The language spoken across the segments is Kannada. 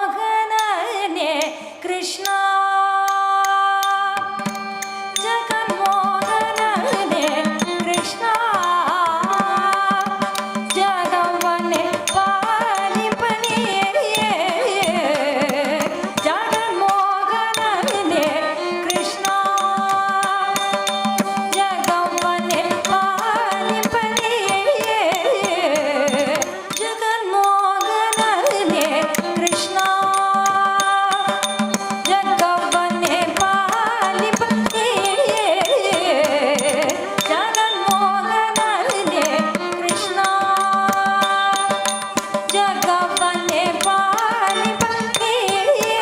ಜಗನ್ಮೋಹನನೇ ಕೃಷ್ಣ ಜಗನ್ಮೋಹನನೇ ಕೃಷ್ಣ ಜಗವನ್ನೇ ಪಾಲಿಪನಿಯೇ ಜಗನ್ಮೋಹನನೇ ಕೃಷ್ಣ ಜಗವನ್ನೇ ಪಾಲಿಪನಿಯೇ ಜಗನ್ಮೋಹನನೇ ಕೃಷ್ಣ ಜಗವನ್ನೇ ಪಾಲಿಪನಿಯೇ ಜಗನ್ಮೋಹನನೇ ಕೃಷ್ಣ ಜಗವನ್ನೇ ಪಾಲಿಪನಿಯೇ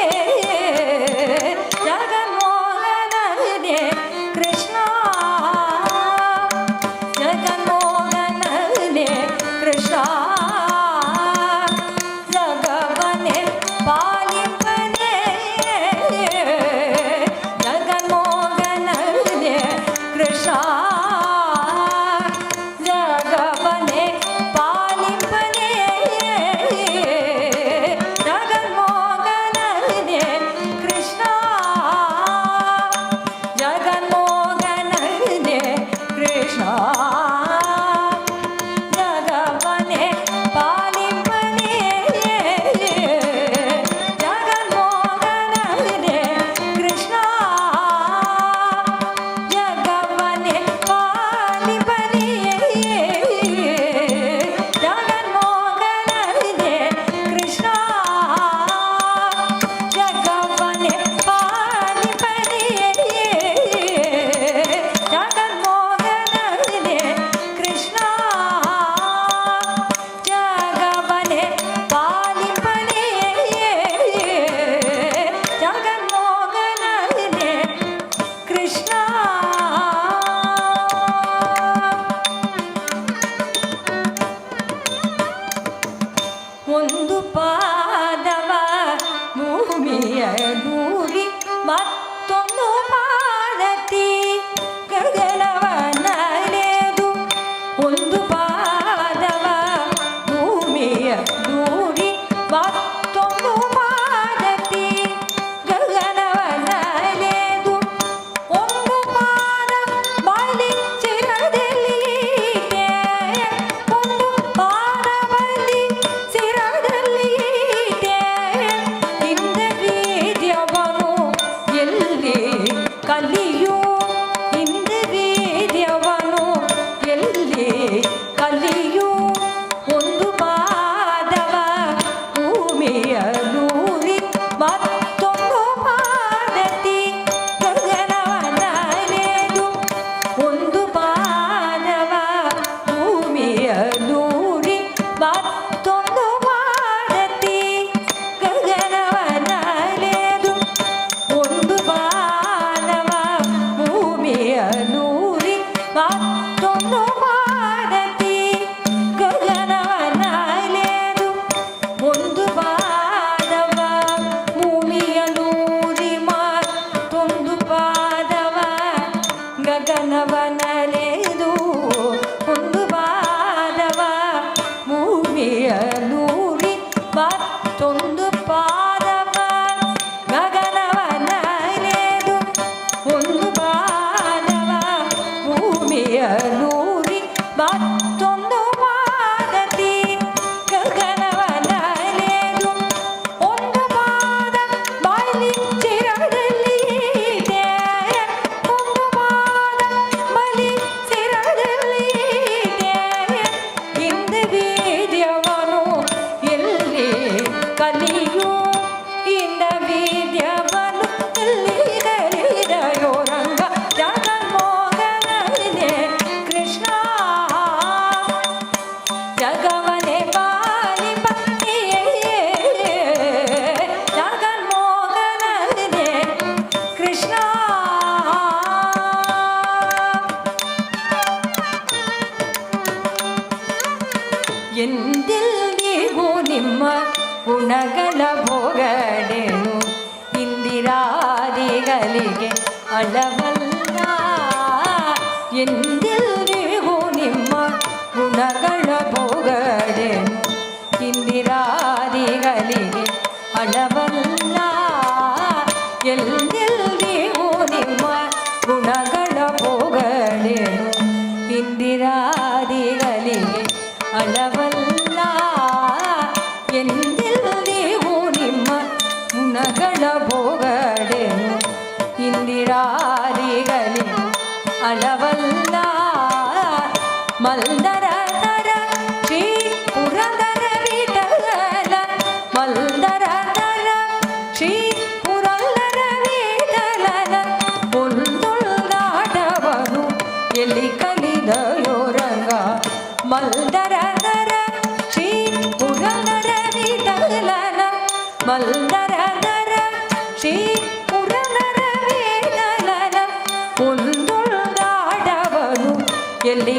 ಜಗನ್ಮೋಹನನೇ ಕೃಷ್ಣ ಜಗನ್ಮೋಹನನೇ ಕೃಷ್ಣ ಜಗವನ್ನೇ ಪಾಲಿಪನೇ ಜಗನ್ಮೋಹನನೇ ಕೃಷ್ಣ ಜಗವನ್ನೇ ಪಾಲಿಪನೇ ಜಗನ್ಮೋಹನನೇ ಕೃಷ್ಣ ಜಗನ್ಮೋಹನನೇ ಕೃಷ್ಣ ಜಗವನ್ನೇ ಪಾಲಿಪನೇ ಜಗನ್ಮೋಹನನೇ ಕೃಷ್ಣ ಜಗವನ್ನೇ ಪಾಲಿಪನೇ ಜಗನ್ಮೋಹನನೇ ಕೃಷ್ಣ ಜಗವನ್ನೇ ಪಾಲಿಪನೇ ಜಗನ್ಮೋಹನನೇ ಕೃಷ್ಣ ಜಗವನ್ನೇ ಪಾಲಿಪನೇ ಜಗನ್ಮೋಹನನೇ ಕೃಷ್ಣ ಒಂದು ಪಾದವ ಭೂಮಿಯ ದೂರಿ ಮತ್ತೊಂದು ಪಾದತಿ ಗಗನವನಲೆದು ಒಂದು ಪಾದವ ಭೂಮಿಯ ದೂರಿ ಮತ್ತೊಂದು ಪಾದತಿ ಗಗನವನಲೆದು ಒಂದು ಪಾದ ಬಲಿ ಚಿರದಲ್ಲಿದೆ ಒಂದು ಪಾದ ಬಲಿ ಚಿರದಲ್ಲಿದೆ ಇಂದ ವೀರ್ಯವನು ಎಲ್ಲಿ ಕಲಿಯು ಇಂದ ವೀರ್ಯವನು ಎಲ್ಲಿ ಕಲಿಯು ಒಂದು ಪಾದವ ಭೂಮಿಯ ದೂರಿ ಮತ್ತೊಂದು ಪಾದತಿ ಗಗನವನಲೆದು ಒಂದು ಪಾದವ ಭೂಮಿಯ ದೂರಿ ಮತ್ತೊಂದು ಪಾದತಿ ಗಗನವನಲೆದು ಒಂದು ಪಾದವ ಗುಣಗಳ ಭೋಗಡೆನು ಇಂದಿರಾದಿಗಳಿಗೆ ಅಳವಲ್ಲ ಎಂದೆಲ್ಲಿಗೂ ನಿಮ್ಮ ಗುಣಗಳ ಭೋಗಡೆನು ಇಂದಿರಾದಿಗಳಿಗೆ ಅಳವಲ್ಲ ಎಲ್ಲೆಲ್ಲಿಗೂ ನಿಮ್ಮ ಗುಣಗಳ ಭೋಗಡೆನು ಇಂದಿರಾದಿಗಳಿಗೆ ಅಳವಲ್ಲ ಎಂದೆಲ್ಲಿಗೂ ನಿಮ್ಮ ಗುಣಗಳ ಭೋಗಡೆನು ಇಂದಿರಾದಿಗಳಿಗೆ ಅಳವಲ್ಲ ಮಲ್ದರದರ ಶ್ರೀ ಪುರಂದರ ವಿಠಲ ಮಲ್ದರದರ ಶ್ರೀ ಪುರಂದರ ವಿಠಲನ ಒಂದೊಂದಾಟವನು ಎಲ್ಲಿ ಕಲಿದಯೋ ರಂಗ ಮಲ್ದರದರ ಶ್ರೀ ಪುರಂದರ ವಿಠಲನ ಮಲ್ದರದರ ಶ್ರೀ ಪುರಂದರ ವಿಠಲನ ಒಂದೊಂದಾಟವನು ಎಲ್ಲಿ